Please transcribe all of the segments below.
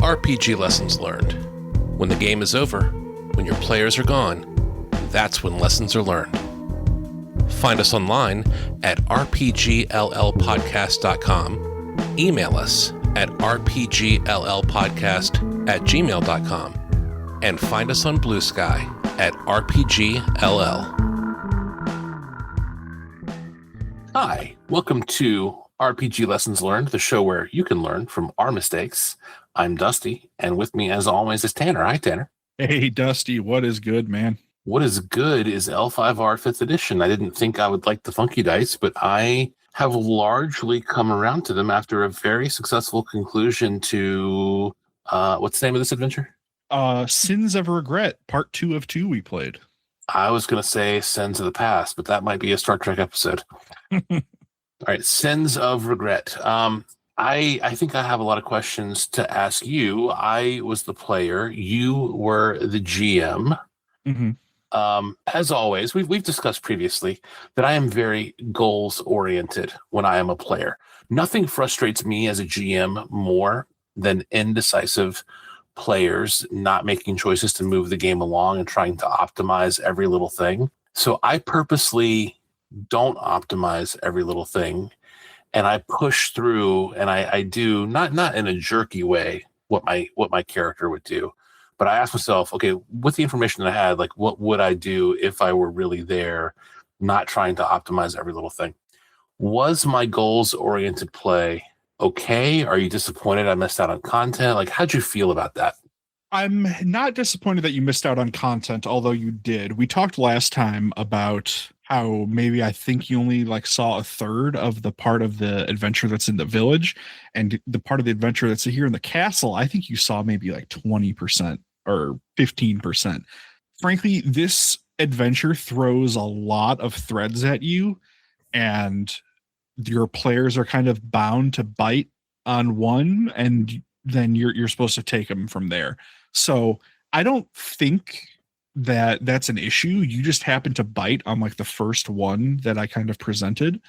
RPG Lessons Learned. When the game is over, when your players are gone, that's when lessons are learned. Find us online at rpgllpodcast.com, email us at rpgllpodcast@gmail.com, and find us on Blue Sky at rpgll. Hi, welcome to RPG Lessons Learned, the show where you can learn from our mistakes. I'm Dusty, and with me, as always, is Tanner. Hi, Tanner. Hey, Dusty, what is good, man? What is good is L5R 5th edition. I didn't think I would like the funky dice, but I have largely come around to them after a very successful conclusion to, what's the name of this adventure? Sins of Regret, part 2 of 2 we played. I was going to say Sins of the Past, but that might be a Star Trek episode. All right, Sins of Regret. I think I have a lot of questions to ask you. I was the player. You were the GM. Mm-hmm. As always, we've discussed previously that I am very goals-oriented when I am a player. Nothing frustrates me as a GM more than indecisive players not making choices to move the game along and trying to optimize every little thing. So I purposely don't optimize every little thing, and I push through, and I do not in a jerky way what my character would do, but I ask myself, okay, with the information that I had, like, what would I do if I were really there, not trying to optimize every little thing? Was my goals oriented play okay? Are you disappointed I missed out on content? Like, how'd you feel about that? I'm not disappointed that you missed out on content, although you did. We talked last time about how maybe I think you only saw a third of the part of the adventure that's in the village, and the part of the adventure that's here in the castle, I think you saw maybe 20% or 15%. Frankly, this adventure throws a lot of threads at you, and your players are kind of bound to bite on one, and then you're supposed to take them from there. So I don't think that that's an issue. You just happen to bite on the first one that I kind of presented.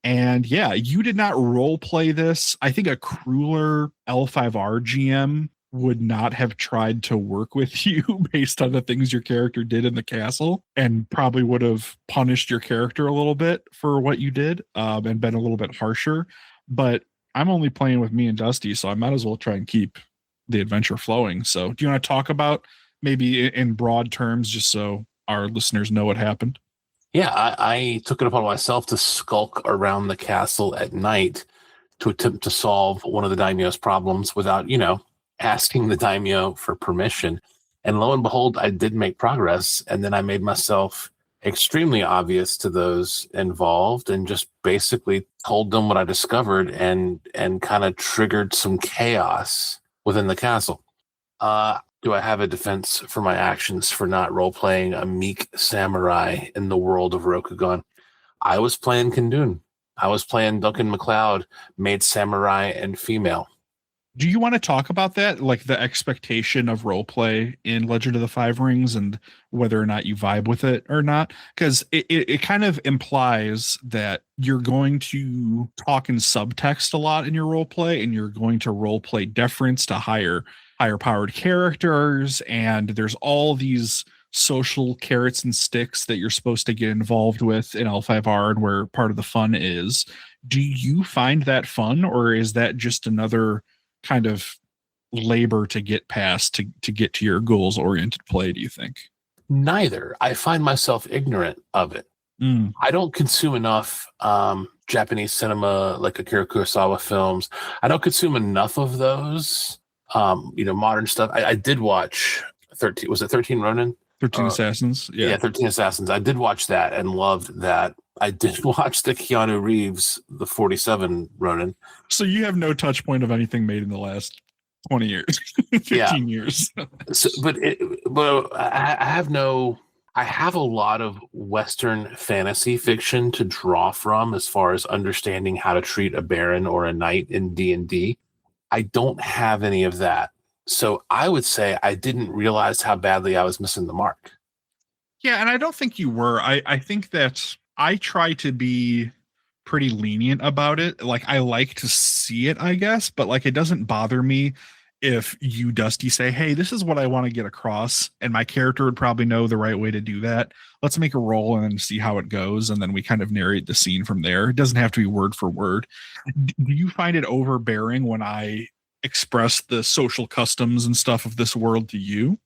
And yeah, you did not role play this. I think a crueler L5R GM would not have tried to work with you based on the things your character did in the castle, and probably would have punished your character a little bit for what you did, and been a little bit harsher. But I'm only playing with me and Dusty, so I might as well try and keep the adventure flowing. So do you want to talk about maybe in broad terms, just so our listeners know what happened? Yeah, I took it upon myself to skulk around the castle at night to attempt to solve one of the daimyo's problems without, asking the daimyo for permission. And lo and behold, I did make progress. And then I made myself extremely obvious to those involved and just basically told them what I discovered and kind of triggered some chaos within the castle. Do I have a defense for my actions for not role-playing a meek samurai in the world of Rokugan? I was playing Kindun. I was playing Duncan MacLeod, made samurai and female. Do you want to talk about that, the expectation of roleplay in Legend of the Five Rings, and whether or not you vibe with it or not? Because it kind of implies that you're going to talk in subtext a lot in your roleplay, and you're going to roleplay deference to higher powered characters, and there's all these social carrots and sticks that you're supposed to get involved with in L5R, and where part of the fun is. Do you find that fun, or is that just another kind of labor to get past to get to your goals oriented play, do you think? Neither. I find myself ignorant of it. I don't consume enough Japanese cinema, like Akira Kurosawa films. I don't consume enough of those, modern stuff. I did watch 13. Was it 13 Ronin? 13 Assassins. Yeah, 13 Assassins. I did watch that and loved that. I did watch the Keanu Reeves, the 47 Ronin. So you have no touch point of anything made in the last 20 years, 15 years. So, but I have a lot of Western fantasy fiction to draw from as far as understanding how to treat a baron or a knight in D&D. I don't have any of that. So I would say I didn't realize how badly I was missing the mark. Yeah, and I don't think you were. I think that I try to be pretty lenient about it. I like to see it, I guess, but it doesn't bother me if you, Dusty, say, hey, this is what I want to get across, and my character would probably know the right way to do that. Let's make a roll and then see how it goes. And then we kind of narrate the scene from there. It doesn't have to be word for word. Do you find it overbearing when I express the social customs and stuff of this world to you?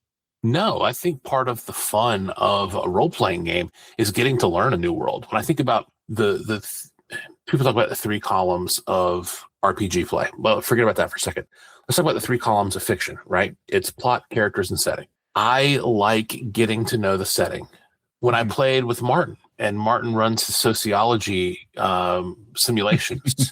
No, I think part of the fun of a role playing game is getting to learn a new world. When I think about people talk about the three columns of RPG play. Well, forget about that for a second. Let's talk about the three columns of fiction, right? It's plot, characters, and setting. I like getting to know the setting. When I played with Martin, and Martin runs the sociology simulations,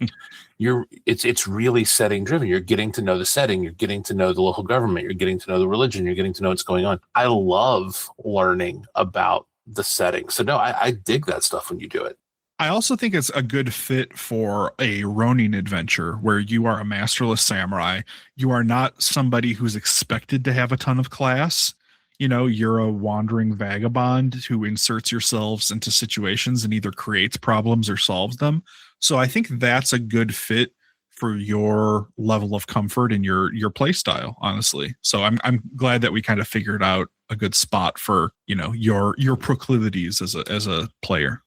it's really setting driven. You're getting to know the setting, you're getting to know the local government, you're getting to know the religion, you're getting to know what's going on. I love learning about the setting. So no, I dig that stuff when you do it. I also think it's a good fit for a Ronin adventure where you are a masterless samurai. You are not somebody who's expected to have a ton of class. You know, you're a wandering vagabond who inserts yourselves into situations and either creates problems or solves them. So I think that's a good fit for your level of comfort and your play style, honestly. So I'm glad that we kind of figured out a good spot for, you know, your proclivities as a player.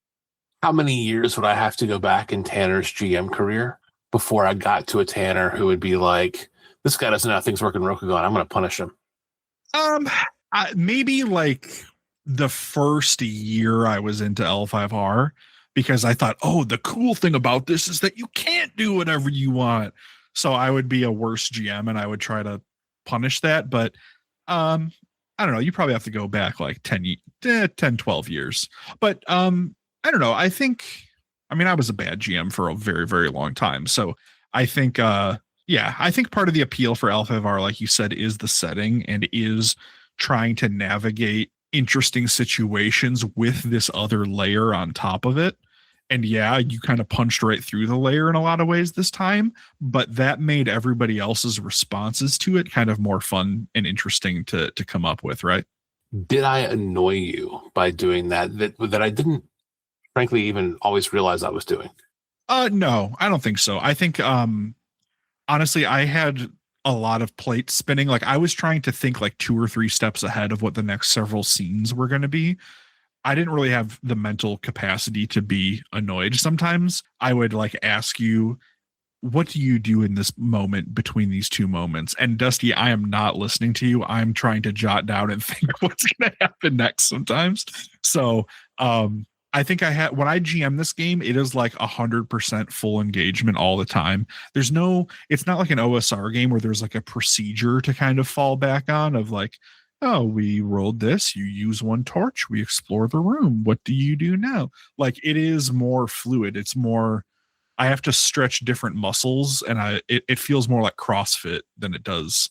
How many years would I have to go back in Tanner's GM career before I got to a Tanner who would be like, this guy doesn't know how things work in Rokugan, I'm going to punish him? Maybe like the first year I was into L5R, because I thought, oh, the cool thing about this is that you can't do whatever you want. So I would be a worse GM and I would try to punish that. But I don't know. You probably have to go back like 10, 12 years. But I don't know. I mean, I was a bad GM for a very, very long time. So I think, I think part of the appeal for L5R, like you said, is the setting and is trying to navigate interesting situations with this other layer on top of it. And yeah, you kind of punched right through the layer in a lot of ways this time, but that made everybody else's responses to it kind of more fun and interesting to come up with, right? Did I annoy you by doing that I didn't frankly even always realize I was doing? No, I don't think so. I think honestly, I had a lot of plates spinning. Like I was trying to think like 2 or 3 steps ahead of what the next several scenes were going to be. I didn't really have the mental capacity to be annoyed. Sometimes I would like ask you, what do you do in this moment between these two moments? And Dusty, I am not listening to you. I'm trying to jot down and think what's going to happen next sometimes. So, I think when I GM this game, it is like 100% full engagement all the time. It's not like an OSR game where there's like a procedure to kind of fall back on of like, oh, we rolled this, you use one torch, we explore the room. What do you do now? Like it is more fluid. It's more, I have to stretch different muscles and it feels more like CrossFit than it does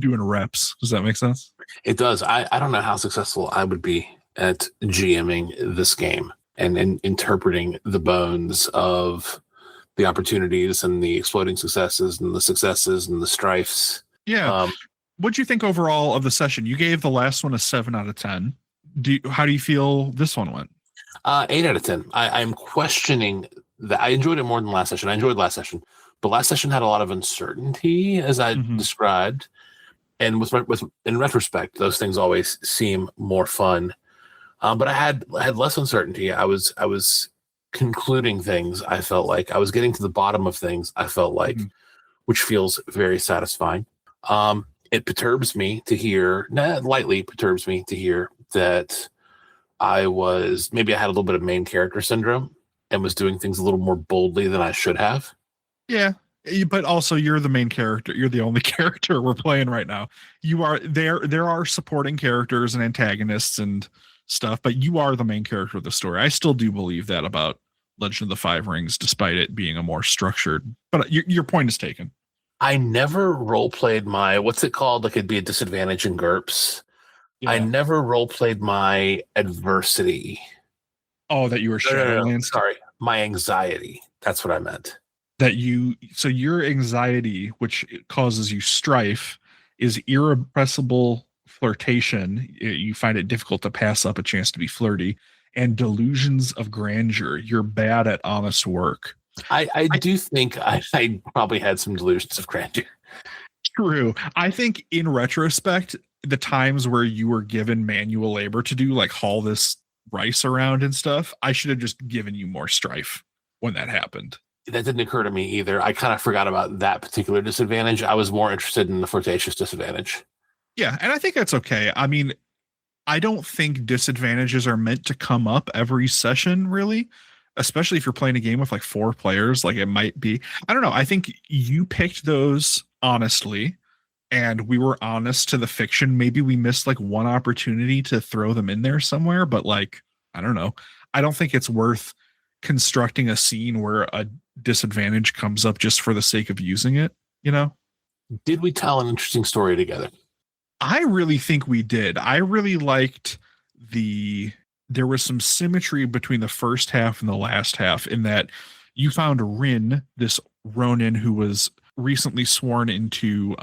doing reps. Does that make sense? It does. I don't know how successful I would be at GMing this game and interpreting the bones of the opportunities and the exploding successes and the successes and the strifes. Yeah. What'd you think overall of the session? You gave the last one a 7 out of 10. How do you feel this one went? 8 out of 10. I'm questioning that. I enjoyed it more than last session. I enjoyed last session, but last session had a lot of uncertainty, as I described. And with in retrospect, those things always seem more fun. But I had less uncertainty. I was concluding things. I felt like I was getting to the bottom of things. I felt like, which feels very satisfying. It perturbs me to hear, lightly perturbs me to hear that I had a little bit of main character syndrome and was doing things a little more boldly than I should have. Yeah. But also you're the main character. You're the only character we're playing right now. You are there. There are supporting characters and antagonists and stuff, but you are the main character of the story. I still do believe that about Legend of the Five Rings, despite it being a more structured, but your point is taken. I never role played my, what's it called? Like it'd be a disadvantage in GURPS. Yeah. I never role played my adversity. Oh, that you were Shadowlands? Sorry, my anxiety. That's what I meant. So your anxiety, which causes you strife, is irrepressible flirtation. You find it difficult to pass up a chance to be flirty, and delusions of grandeur. You're bad at honest work. I do think I probably had some delusions of grandeur. True. I think in retrospect, the times where you were given manual labor to do like haul this rice around and stuff, I should have just given you more strife when that happened. That didn't occur to me either. I kind of forgot about that particular disadvantage. I was more interested in the flirtatious disadvantage. Yeah, and I think that's okay. I mean, I don't think disadvantages are meant to come up every session, really, especially if you're playing a game with like 4 players. Like it might be, I don't know. I think you picked those honestly, and we were honest to the fiction. Maybe we missed like one opportunity to throw them in there somewhere, but like, I don't know. I don't think it's worth constructing a scene where a disadvantage comes up just for the sake of using it, you know? Did we tell an interesting story together? I really think we did. I really liked there was some symmetry between the first half and the last half in that you found Rin, this Ronin who was recently sworn into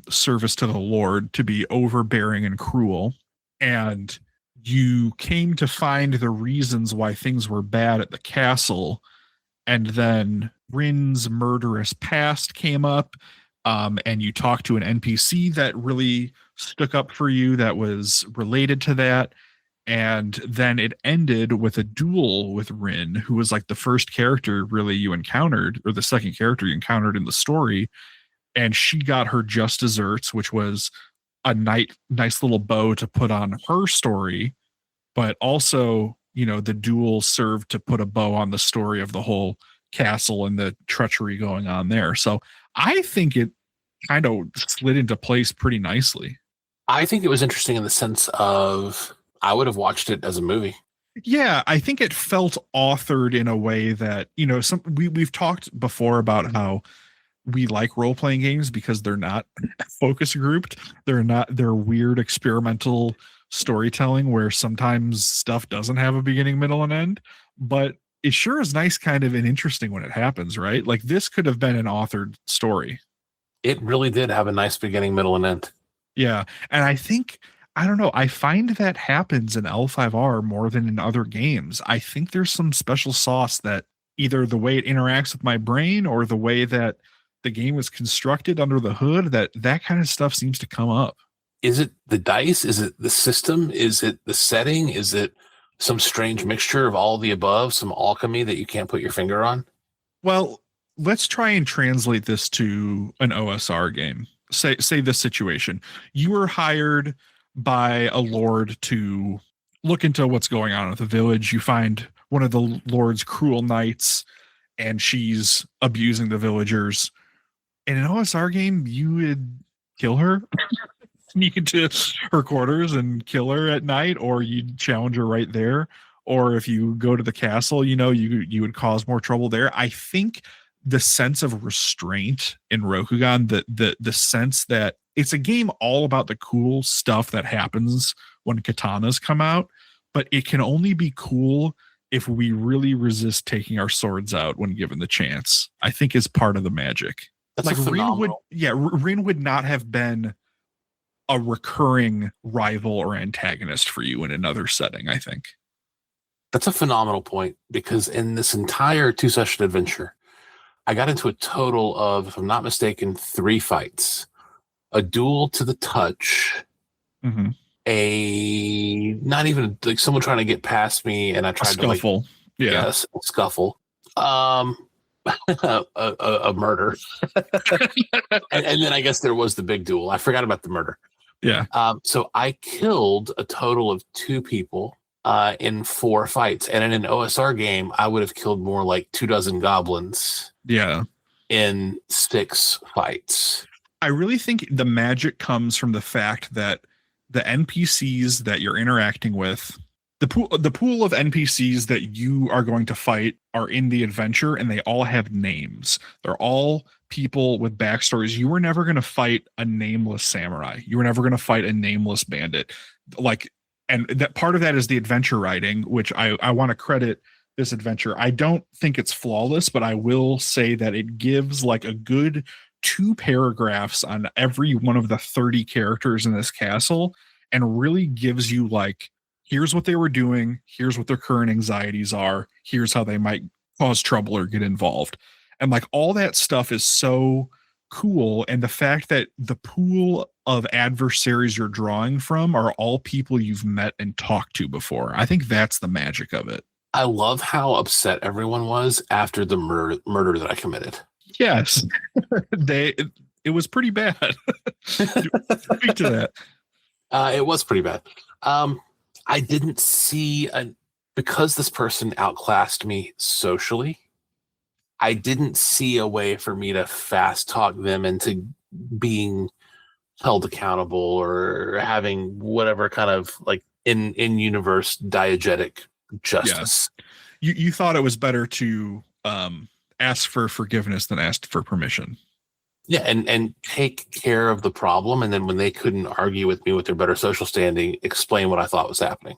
service to the Lord to be overbearing and cruel. And you came to find the reasons why things were bad at the castle. And then Rin's murderous past came up, and you talked to an NPC that really stuck up for you that was related to that. And then it ended with a duel with Rin, who was like the first character really you encountered, or the second character you encountered in the story. And she got her just desserts, which was a nice little bow to put on her story, but also, you know, the duel served to put a bow on the story of the whole castle and the treachery going on there. So I think it kind of slid into place pretty nicely. I think it was interesting in the sense of I would have watched it as a movie. Yeah, I think it felt authored in a way that, you know, we've talked before about how we like role-playing games because they're not focus grouped. They're weird experimental storytelling where sometimes stuff doesn't have a beginning, middle, and end. But it sure is nice, kind of, and interesting when it happens, right? Like this could have been an authored story. It really did have a nice beginning, middle, and end. Yeah. And I think, I don't know, I find that happens in L5R more than in other games. I think there's some special sauce that either the way it interacts with my brain or the way that the game was constructed under the hood, that kind of stuff seems to come up. Is it the dice? Is it the system? Is it the setting? Is it some strange mixture of all the above, some alchemy that you can't put your finger on? Well, let's try and translate this to an OSR game. Say this situation. You were hired by a lord to look into what's going on at the village. You find one of the lord's cruel knights, and she's abusing the villagers. In an OSR game, you would kill her, sneak into her quarters and kill her at night, or you'd challenge her right there. Or if you go to the castle, you know, you would cause more trouble there. I think the sense of restraint in Rokugan, the sense that it's a game all about the cool stuff that happens when katanas come out, but it can only be cool if we really resist taking our swords out when given the chance. I think is part of the magic. That's Like Rin would not have been a recurring rival or antagonist for you in another setting, I think. That's a phenomenal point because in this entire 2-session adventure, I got into a total of, if I'm not mistaken, 3 fights. A duel to the touch, a not even like someone trying to get past me, and I tried to scuffle. Yes, scuffle. A murder, and then I guess there was the big duel. I forgot about the murder. Yeah. So I killed a total of 2 people in 4 fights, and in an OSR game, I would have killed more like 24 goblins. Yeah. In 6 fights. I really think the magic comes from the fact that the NPCs that you're interacting with, the pool of NPCs that you are going to fight are in the adventure, and they all have names. They're all people with backstories. You were never going to fight a nameless samurai. You were never going to fight a nameless bandit. Like, and that part of that is the adventure writing, which I want to credit this adventure. I don't think it's flawless, but I will say that it gives like a good 2 paragraphs on every one of the 30 characters in this castle, and really gives you like, here's what they were doing, here's what their current anxieties are, here's how they might cause trouble or get involved. And like all that stuff is so cool. And the fact that the pool of adversaries you're drawing from are all people you've met and talked to before. I think that's the magic of it. I love how upset everyone was after the murder that I committed. Yes. It was pretty bad. Speak to that. It was pretty bad. I didn't see because this person outclassed me socially. I didn't see a way for me to fast talk them into being held accountable or having whatever kind of like in universe diegetic justice. Yeah. You thought it was better to ask for forgiveness than ask for permission. Yeah, and take care of the problem, and then when they couldn't argue with me with their better social standing, explain what I thought was happening.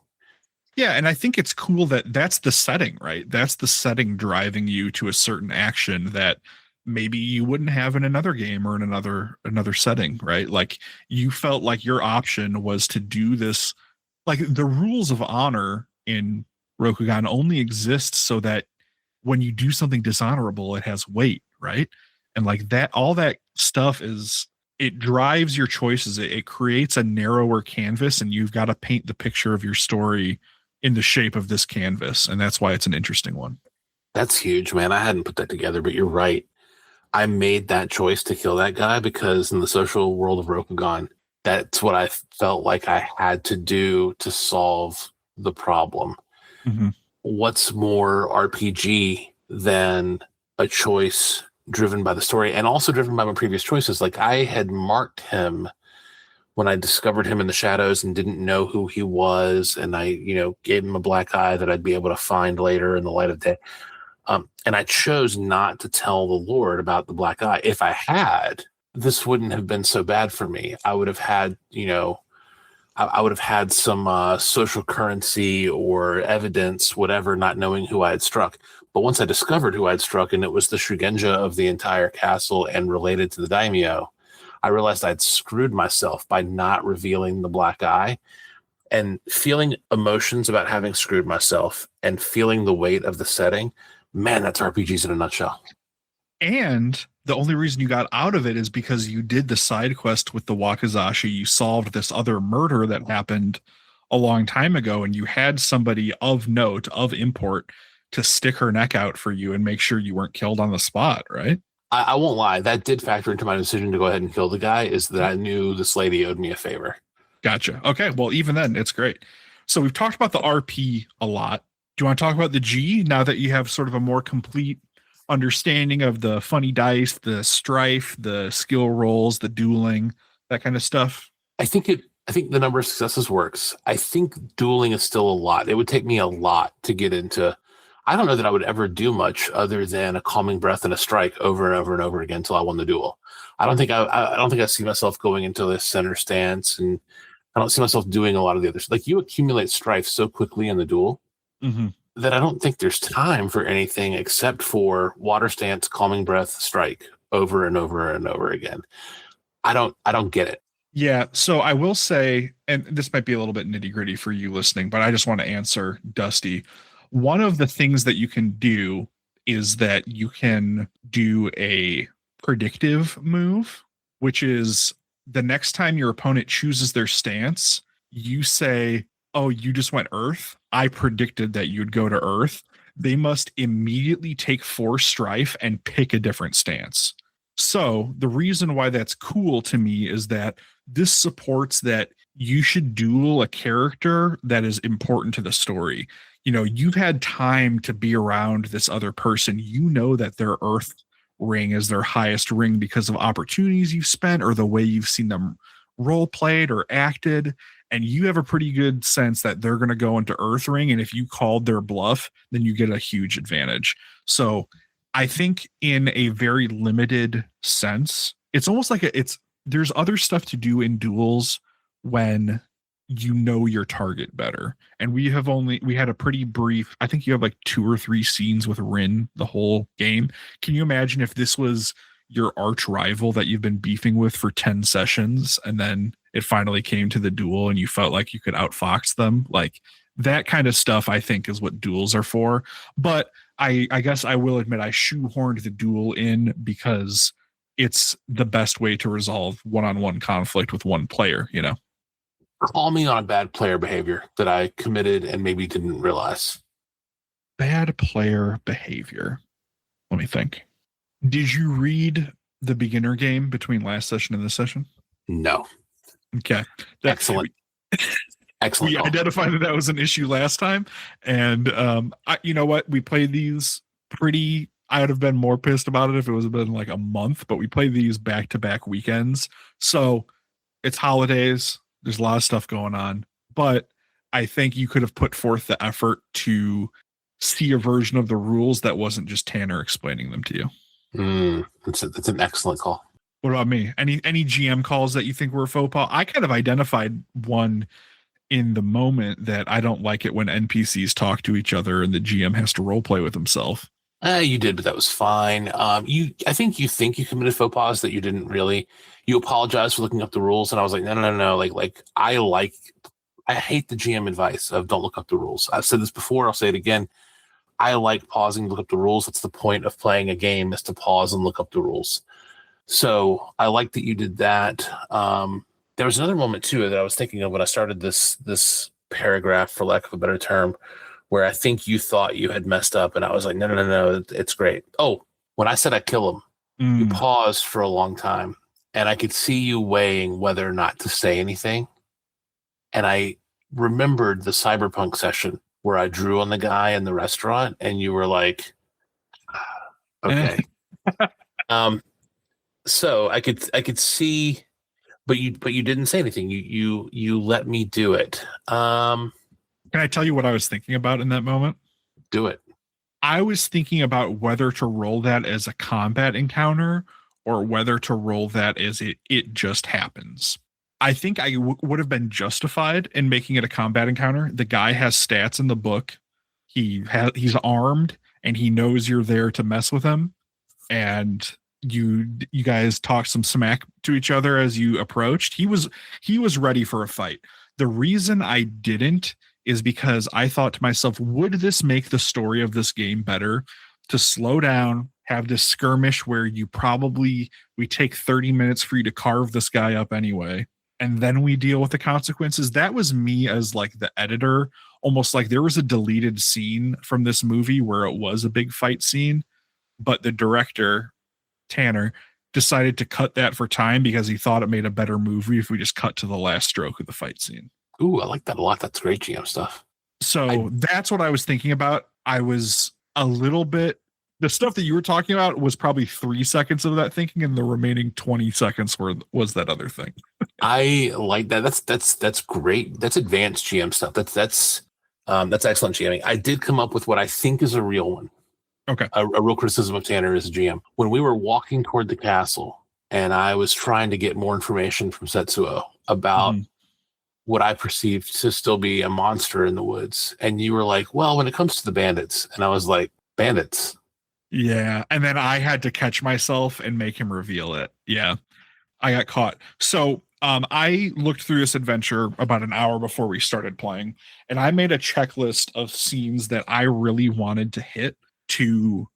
Yeah, and I think it's cool that that's the setting, right? That's the setting driving you to a certain action that maybe you wouldn't have in another game or in another setting, right? Like you felt like your option was to do this. Like the rules of honor in Rokugan only exist so that when you do something dishonorable, it has weight, right? And like that, all that stuff it drives your choices. It creates a narrower canvas, and you've got to paint the picture of your story in the shape of this canvas. And that's why it's an interesting one. That's huge, man. I hadn't put that together, but you're right. I made that choice to kill that guy because in the social world of Rokugan, that's what I felt like I had to do to solve the problem. Mm-hmm. What's more RPG than a choice driven by the story and also driven by my previous choices? Like I had marked him when I discovered him in the shadows and didn't know who he was. And I, gave him a black eye that I'd be able to find later in the light of day. And I chose not to tell the Lord about the black eye. If I had, this wouldn't have been so bad for me. I would have had, I would have had some social currency or evidence, whatever, not knowing who I had struck. But once I discovered who I had struck, and it was the Shugenja of the entire castle and related to the daimyo, I realized I'd screwed myself by not revealing the black eye, and feeling emotions about having screwed myself and feeling the weight of the setting. Man, that's RPGs in a nutshell. And the only reason you got out of it is because you did the side quest with the Wakizashi. You solved this other murder that happened a long time ago, and you had somebody of note, of import, to stick her neck out for you and make sure you weren't killed on the spot, right? I won't lie. That did factor into my decision to go ahead and kill the guy, is that I knew this lady owed me a favor. Gotcha. Okay. Well, even then, it's great. So we've talked about the RP a lot. Do you want to talk about the G now that you have sort of a more complete understanding of the funny dice, the strife, the skill rolls, the dueling, that kind of stuff? I think the number of successes works. I think dueling is still a lot. It would take me a lot to get into. I don't know that I would ever do much other than a calming breath and a strike over and over and over again until I won the duel. I don't think I see myself going into this center stance, and I don't see myself doing a lot of the others. Like you accumulate strife so quickly in the duel that I don't think there's time for anything except for water stance, calming breath, strike over and over and over again. I don't get it. Yeah. So I will say, and this might be a little bit nitty gritty for you listening, but I just want to answer Dusty. One of the things that you can do is that you can do a predictive move, which is the next time your opponent chooses their stance, you say, oh, you just went Earth. I predicted that you'd go to Earth. They must immediately take 4 strife and pick a different stance. So the reason why that's cool to me is that this supports that you should duel a character that is important to the story. You've had time to be around this other person. You know that their Earth ring is their highest ring because of opportunities you've spent or the way you've seen them role played or acted. And you have a pretty good sense that they're going to go into Earth ring. And if you called their bluff, then you get a huge advantage. So I think in a very limited sense, it's almost like there's other stuff to do in duels when you know your target better. And we had a pretty brief, I think you have like 2 or 3 scenes with Rin the whole game. Can you imagine if this was your arch rival that you've been beefing with for 10 sessions and then it finally came to the duel and you felt like you could outfox them? Like that kind of stuff I think is what duels are for. But I guess I will admit I shoehorned the duel in because it's the best way to resolve one-on-one conflict with one player, you know? Call me on bad player behavior that I committed and maybe didn't realize. Bad player behavior. Let me think. Did you read the beginner game between last session and this session? No. Okay. Excellent. Excellent. We identified that was an issue last time. And you know what? We played these pretty. I would have been more pissed about it if it was been like a month, but we played these back-to-back weekends. So it's holidays. There's a lot of stuff going on. But I think you could have put forth the effort to see a version of the rules that wasn't just Tanner explaining them to you. That's an excellent call. What about me? Any GM calls that you think were faux pas? I kind of identified one in the moment that I don't like it when NPCs talk to each other and the GM has to role play with himself. You did, but that was fine. I think you committed faux pas that you didn't really. You apologized for looking up the rules, and I was like, no. I hate the GM advice of don't look up the rules. I've said this before. I'll say it again. I like pausing to look up the rules. That's the point of playing a game, is to pause and look up the rules. So I like that you did that. There was another moment too that I was thinking of when I started this paragraph, for lack of a better term, where I think you thought you had messed up, and I was like, no, it's great. Oh, when I said I kill him, you paused for a long time, and I could see you weighing whether or not to say anything. And I remembered the Cyberpunk session where I drew on the guy in the restaurant, and you were like, okay. So I could see, but you didn't say anything. You let me do it. Can I tell you what I was thinking about in that moment? Do it. I was thinking about whether to roll that as a combat encounter or whether to roll that as it just happens. I think I would have been justified in making it a combat encounter. The guy has stats in the book. He's armed and he knows you're there to mess with him. And you guys talked some smack to each other as you approached. He was ready for a fight. The reason I didn't is because I thought to myself, would this make the story of this game better to slow down, have this skirmish where we take 30 minutes for you to carve this guy up anyway, and then we deal with the consequences? That was me as like the editor, almost like there was a deleted scene from this movie where it was a big fight scene, but the director, Tanner, decided to cut that for time because he thought it made a better movie if we just cut to the last stroke of the fight scene. Ooh, I like that a lot. That's great GM stuff. So that's what I was thinking about. I was a little bit, the stuff that you were talking about was probably 3 seconds of that thinking, and the remaining 20 seconds was that other thing. I like that. That's great. That's advanced GM stuff. That's excellent GMing. I did come up with what I think is a real one. Okay. A real criticism of Tanner as a GM. When we were walking toward the castle and I was trying to get more information from Setsuo about what I perceived to still be a monster in the woods, and you were like, well, when it comes to the bandits, and I was like, bandits. Yeah. And then I had to catch myself and make him reveal it. Yeah. I got caught. So I looked through this adventure about an hour before we started playing, and I made a checklist of scenes that I really wanted to hit to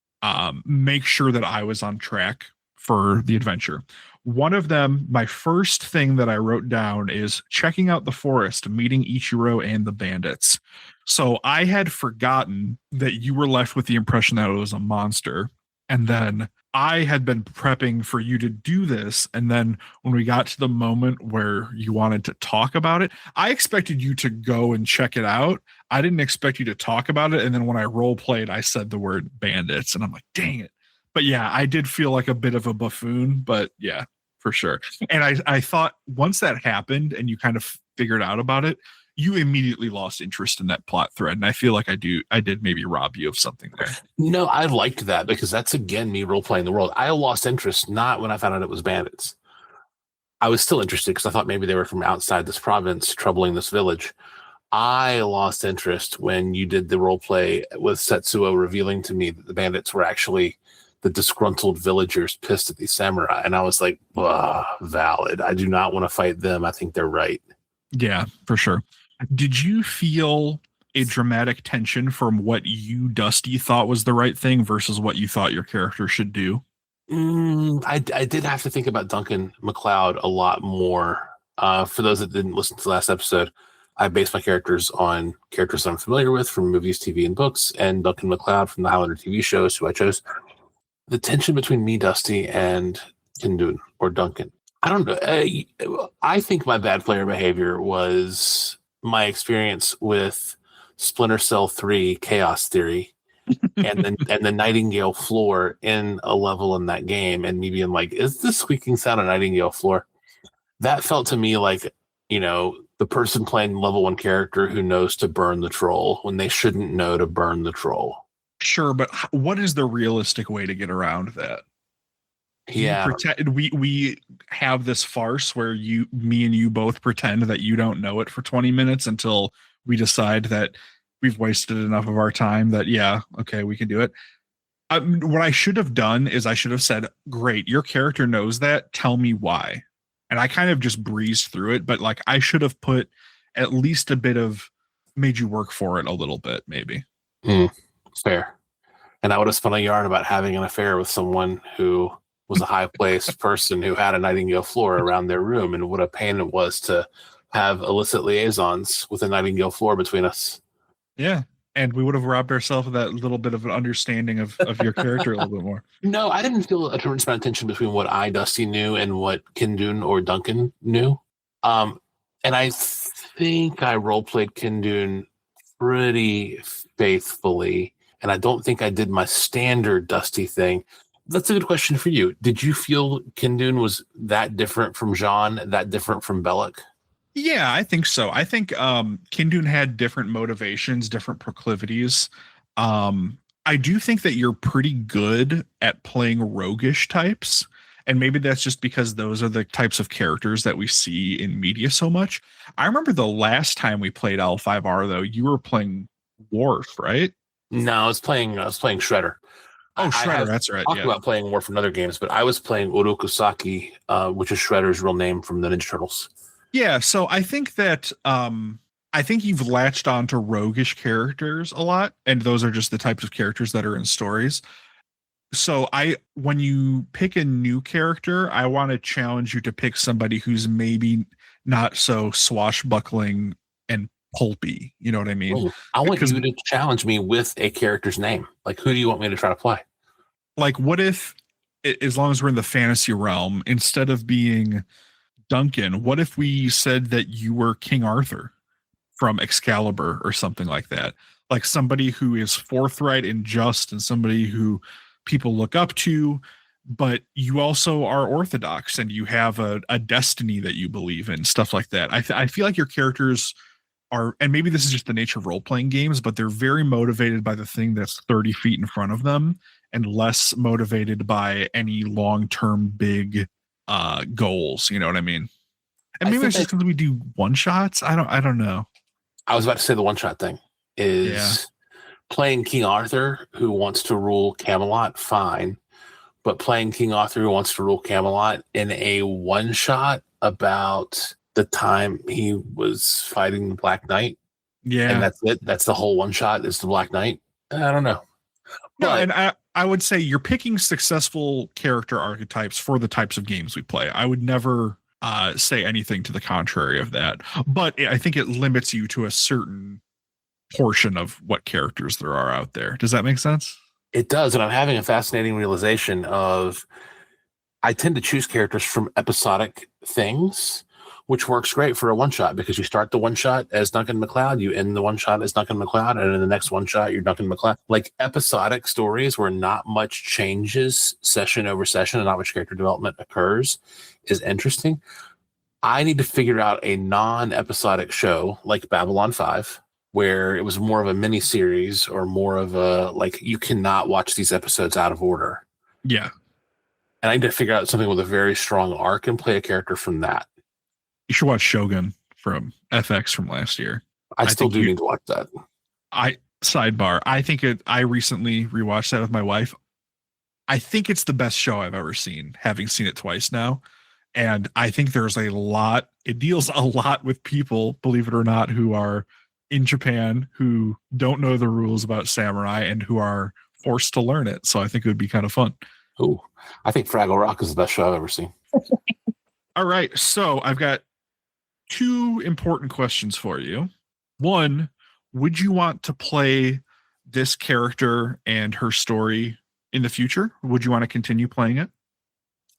make sure that I was on track for the adventure. One of them, my first thing that I wrote down, is checking out the forest, meeting Ichiro and the bandits. So I had forgotten that you were left with the impression that it was a monster. And then I had been prepping for you to do this. And then when we got to the moment where you wanted to talk about it, I expected you to go and check it out. I didn't expect you to talk about it. And then when I role played, I said the word bandits, and I'm like, dang it. But yeah, I did feel like a bit of a buffoon, but yeah, for sure. And I thought once that happened and you kind of figured out about it, you immediately lost interest in that plot thread. And I feel like I did maybe rob you of something there. No, I liked that because that's, again, me role-playing the world. I lost interest not when I found out it was bandits. I was still interested because I thought maybe they were from outside this province troubling this village. I lost interest when you did the role play with Setsuo revealing to me that the bandits were actually the disgruntled villagers pissed at these samurai. And I was like, valid. I do not want to fight them. I think they're right. Yeah, for sure. Did you feel a dramatic tension from what you, Dusty, thought was the right thing versus what you thought your character should do? I did have to think about Duncan MacLeod a lot more. For those that didn't listen to the last episode, I based my characters on characters I'm familiar with from movies, TV, and books, and Duncan MacLeod from the Highlander TV shows, who I chose. The tension between me, Dusty, and Kindun or Duncan. I don't know. I think my bad player behavior was my experience with Splinter Cell 3 Chaos Theory and the Nightingale floor in a level in that game, and me being like, is this squeaking sound a Nightingale floor? That felt to me like, the person playing level 1 character who knows to burn the troll when they shouldn't know to burn the troll. Sure, but what is the realistic way to get around that? Yeah. We have this farce where me and you both pretend that you don't know it for 20 minutes until we decide that we've wasted enough of our time that, yeah, okay, we can do it. What I should have done is I should have said, great, your character knows that. Tell me why. And I kind of just breezed through it, but like I should have put at least a bit of made you work for it a little bit, maybe. Fair. And I would have spun a yarn about having an affair with someone who was a high placed person who had a Nightingale floor around their room, and what a pain it was to have illicit liaisons with a Nightingale floor between us. Yeah. And we would have robbed ourselves of that little bit of an understanding of your character a little bit more. No, I didn't feel a tremendous amount of tension between what I, Dusty, knew and what Kindun or Duncan knew. And I think I roleplayed Kindun pretty faithfully, and I don't think I did my standard Dusty thing. That's a good question for you. Did you feel Kindun was that different from Jean, that different from Bellic? Yeah, I think so. I think Kindun had different motivations, different proclivities. I do think that you're pretty good at playing roguish types. And maybe that's just because those are the types of characters that we see in media so much. I remember the last time we played L5R, though, you were playing Worf, right? No, I was playing Shredder. Oh, Shredder, that's right. Talked about playing Worf in other games, but I was playing Urokusaki, which is Shredder's real name from the Ninja Turtles. Yeah, so I think that I think you've latched on to roguish characters a lot, and those are just the types of characters that are in stories. So when you pick a new character, I want to challenge you to pick somebody who's maybe not so swashbuckling and pulpy. You know what I mean? Ooh, I want you to challenge me with a character's name. Like, who do you want me to try to play? Like, what if, as long as we're in the fantasy realm, instead of being Duncan, what if we said that you were King Arthur from Excalibur or something like that? Like somebody who is forthright and just, and somebody who people look up to, but you also are orthodox and you have a destiny that you believe in, stuff like that. I feel like your characters are, and maybe this is just the nature of role-playing games, but they're very motivated by the thing that's 30 feet in front of them and less motivated by any long-term big goals. You know what I mean? And maybe it's just because we do one-shots. I don't know. I was about to say the one-shot thing is playing King Arthur who wants to rule Camelot, fine. But playing King Arthur who wants to rule Camelot in a one-shot about the time he was fighting the Black Knight. Yeah. And that's it. That's the whole one-shot is the Black Knight. I don't know. No, and I would say you're picking successful character archetypes for the types of games we play. I would never say anything to the contrary of that. But I think it limits you to a certain portion of what characters there are out there. Does that make sense? It does. And I'm having a fascinating realization of I tend to choose characters from episodic things, which works great for a one-shot because you start the one-shot as Duncan MacLeod, you end the one-shot as Duncan MacLeod, and in the next one-shot, you're Duncan MacLeod. Like episodic stories where not much changes session over session and not much character development occurs is interesting. I need to figure out a non-episodic show like Babylon 5, where it was more of a mini-series or more of a, like, you cannot watch these episodes out of order. Yeah. And I need to figure out something with a very strong arc and play a character from that. You should watch Shogun from FX from last year. I still do need to watch that. Sidebar. I recently rewatched that with my wife. I think it's the best show I've ever seen, having seen it twice now. And I think there's it deals a lot with people, believe it or not, who are in Japan, who don't know the rules about samurai and who are forced to learn it. So I think it would be kind of fun. Oh, I think Fraggle Rock is the best show I've ever seen. All right. So I've got two important questions for you. One, would you want to play this character and her story in the future? Would you want to continue playing it?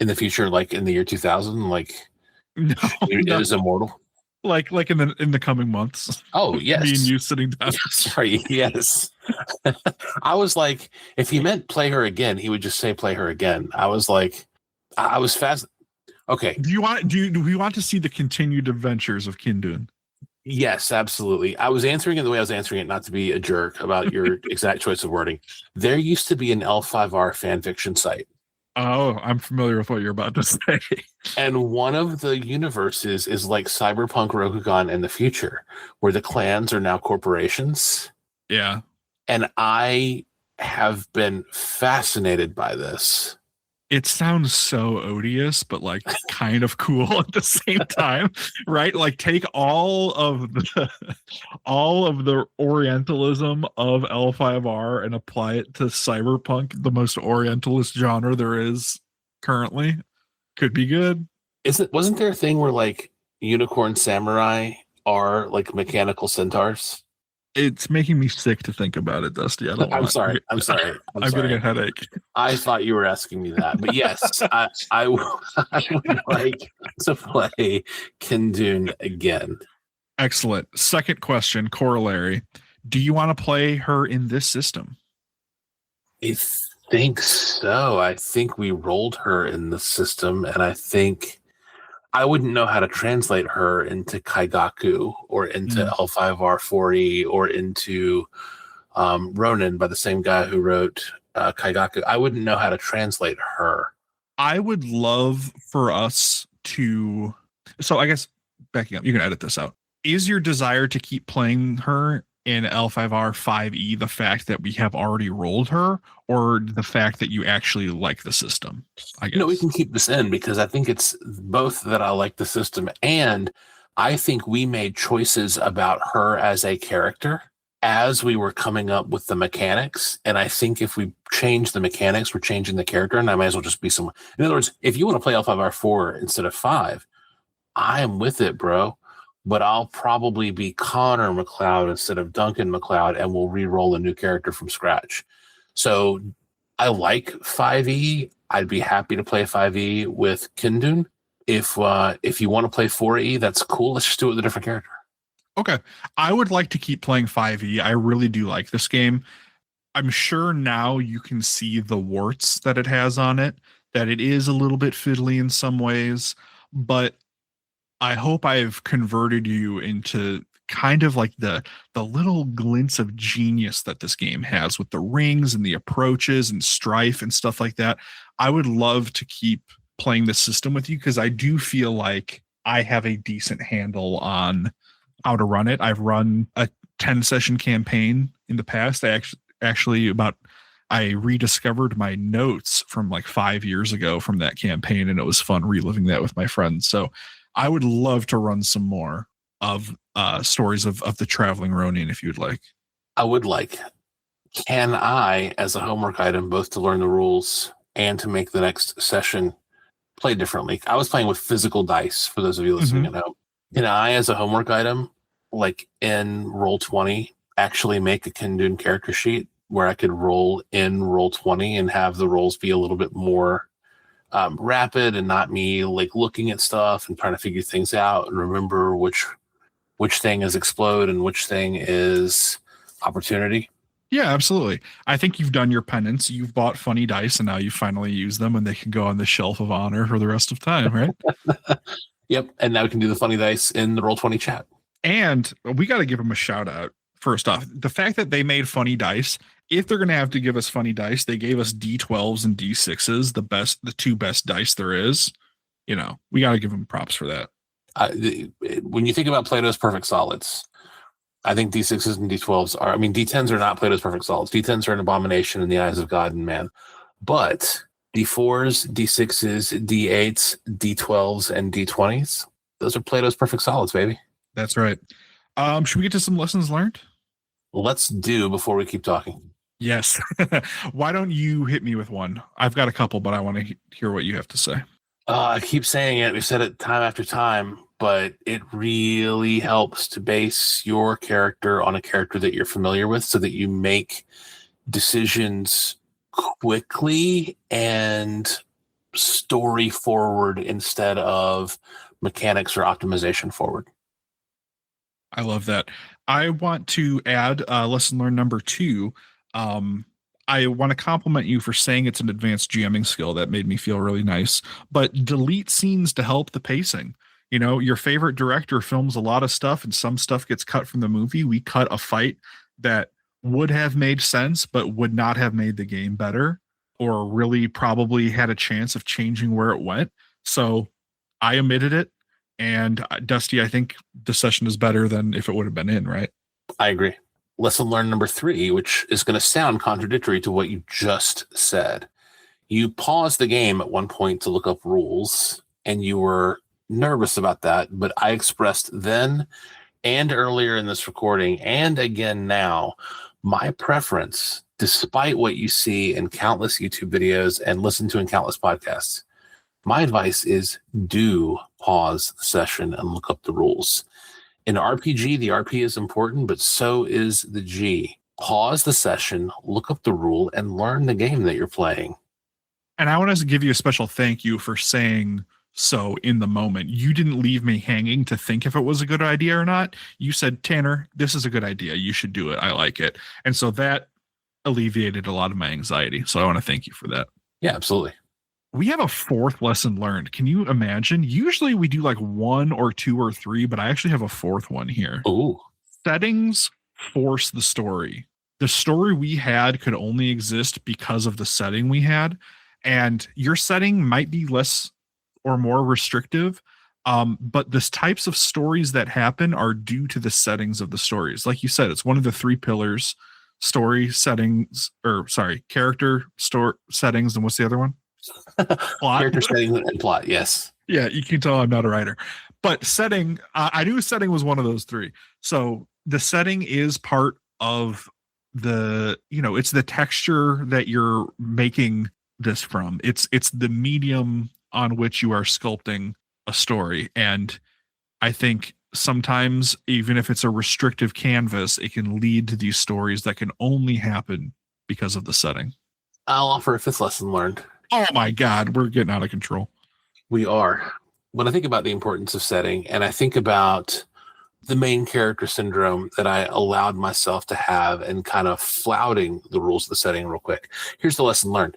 In the future, like in the year 2000, like No, it no. is immortal. Like in the coming months. Oh, yes. Me and you sitting down. Sorry, yes. I was like, if he meant play her again, he would just say play her again. I was like, I was fast. Okay. Do we want to see the continued adventures of Kindun? Yes, absolutely. I was answering it the way I was answering it, not to be a jerk about your exact choice of wording. There used to be an L5R fan fiction site. Oh, I'm familiar with what you're about to say. And one of the universes is like Cyberpunk Rokugan in the future, where the clans are now corporations. Yeah. And I have been fascinated by this. It sounds so odious, but like kind of cool at the same time, right? Like take all of the Orientalism of L5R and apply it to cyberpunk, the most Orientalist genre there is currently. Could be good. Wasn't there a thing where like unicorn samurai are like mechanical centaurs? It's making me sick to think about it, Dusty. I don't I'm want. sorry. I'm getting a headache. I thought you were asking me that, but yes, I would like to play Kindun again. Excellent. Second question, corollary. Do you want to play her in this system? I think so. I think we rolled her in the system, and I think I wouldn't know how to translate her into Kaigaku or into L5R4E or into Ronin by the same guy who wrote Kaigaku. I wouldn't know how to translate her. I would love for us to. So I guess backing up, you can edit this out. Is your desire to keep playing her in L5R 5E the fact that we have already rolled her, or the fact that you actually like the system? I guess. No, we can keep this in because I think it's both that I like the system, and I think we made choices about her as a character as we were coming up with the mechanics. And I think if we change the mechanics, we're changing the character, and I might as well just be someone. In other words, if you want to play L5R4 instead of 5, I am with it, bro. But I'll probably be Connor McLeod instead of Duncan McLeod, and we'll re-roll a new character from scratch. So I like 5e. I'd be happy to play 5e with Kindun. If you want to play 4e, that's cool. Let's just do it with a different character. Okay. I would like to keep playing 5e. I really do like this game. I'm sure now you can see the warts that it has on it, that it is a little bit fiddly in some ways, but I hope I've converted you into kind of like the little glints of genius that this game has with the rings and the approaches and strife and stuff like that. I would love to keep playing the system with you because I do feel like I have a decent handle on how to run it. I've run a 10 session campaign in the past. I rediscovered my notes from like 5 years ago from that campaign, and it was fun reliving that with my friends. So I would love to run some more of stories of the traveling Ronin if you'd like. I would like. Can I, as a homework item, both to learn the rules and to make the next session play differently? I was playing with physical dice for those of you listening at home. Can I, as a homework item, like in Roll20, actually make a Kindun character sheet where I could roll in Roll20 and have the rolls be a little bit more rapid and not me like looking at stuff and trying to figure things out and remember which thing is explode and which thing is opportunity? Yeah, absolutely. I think you've done your penance. You've bought funny dice and now you finally use them and they can go on the shelf of honor for the rest of time, right? Yep. And now we can do the funny dice in the Roll20 chat. And we got to give them a shout out. First off, the fact that they made funny dice, if they're going to have to give us funny dice, they gave us D12s and D6s, the two best dice there is. You know, we got to give them props for that. When you think about Plato's perfect solids, I think D6s and D12s are, D10s are not Plato's perfect solids. D10s are an abomination in the eyes of God and man. But D4s, D6s, D8s, D12s, and D20s, those are Plato's perfect solids, baby. That's right. Should we get to some lessons learned? Let's do before we keep talking. Yes. Why don't you hit me with one? I've got a couple, but I want to hear what you have to say. I keep saying it. We've said it time after time, but it really helps to base your character on a character that you're familiar with so that you make decisions quickly and story forward instead of mechanics or optimization forward. I love that. I want to add lesson learned number 2. I want to compliment you for saying it's an advanced GMing skill. That made me feel really nice. But delete scenes to help the pacing. You know, your favorite director films a lot of stuff and some stuff gets cut from the movie. We cut a fight that would have made sense, but would not have made the game better or really probably had a chance of changing where it went. So I omitted it. And Dusty, I think the session is better than if it would have been in, right? I agree. Lesson learned number 3, which is going to sound contradictory to what you just said. You paused the game at one point to look up rules, and you were nervous about that, but I expressed then and earlier in this recording and again now my preference, despite what you see in countless YouTube videos and listen to in countless podcasts. My advice is do pause the session and look up the rules. In RPG, the RP is important, but so is the G. Pause the session, look up the rule, and learn the game that you're playing. And I want to give you a special thank you for saying so in the moment. You didn't leave me hanging to think if it was a good idea or not. You said, Tanner, this is a good idea. You should do it. I like it. And so that alleviated a lot of my anxiety. So I want to thank you for that. Yeah, absolutely. We have a 4th lesson learned. Can you imagine? Usually we do like 1 or 2 or 3, but I actually have a 4th one here. Ooh. Settings force the story. The story we had could only exist because of the setting we had. And your setting might be less or more restrictive. But the types of stories that happen are due to the settings of the stories. Like you said, it's one of the 3 pillars: story settings, character store settings. And what's the other one? Plot. Character setting and plot. Yes. Yeah. You can tell I'm not a writer, but setting, I knew setting was one of those 3. So the setting is part of the, it's the texture that you're making this from. It's the medium on which you are sculpting a story. And I think sometimes, even if it's a restrictive canvas, it can lead to these stories that can only happen because of the setting. I'll offer a 5th lesson learned. Oh my God, we're getting out of control. We are. When I think about the importance of setting, and I think about the main character syndrome that I allowed myself to have and kind of flouting the rules of the setting real quick. Here's the lesson learned.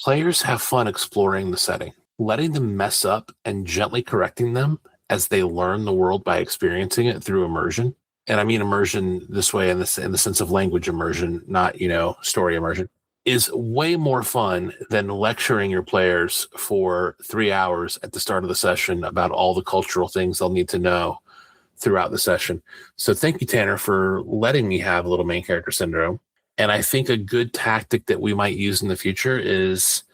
Players have fun exploring the setting, letting them mess up and gently correcting them as they learn the world by experiencing it through immersion. And I mean immersion this way in the sense of language immersion, not, story immersion, is way more fun than lecturing your players for 3 hours at the start of the session about all the cultural things they'll need to know throughout the session. So thank you, Tanner, for letting me have a little main character syndrome. And I think a good tactic that we might use in the future is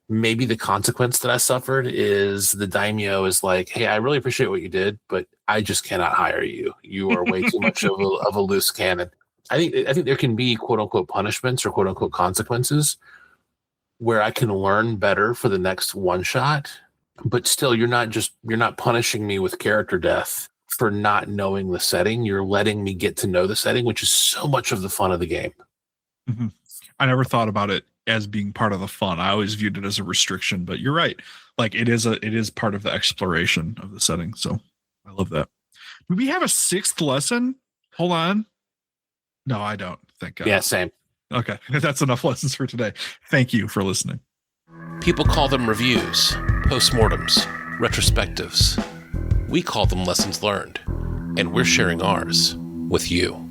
maybe the consequence that I suffered is the daimyo is like, hey, I really appreciate what you did, but I just cannot hire you. You are way too much of a loose cannon. I think there can be quote unquote punishments or quote unquote consequences where I can learn better for the next one shot, but still you're not punishing me with character death for not knowing the setting. You're letting me get to know the setting, which is so much of the fun of the game. Mm-hmm. I never thought about it as being part of the fun. I always viewed it as a restriction, but you're right. Like it is part of the exploration of the setting. So I love that. Do we have a 6th lesson? Hold on. No, I don't. Thank God. Yeah, same. Okay. That's enough lessons for today. Thank you for listening. People call them reviews, postmortems, retrospectives. We call them lessons learned, and we're sharing ours with you.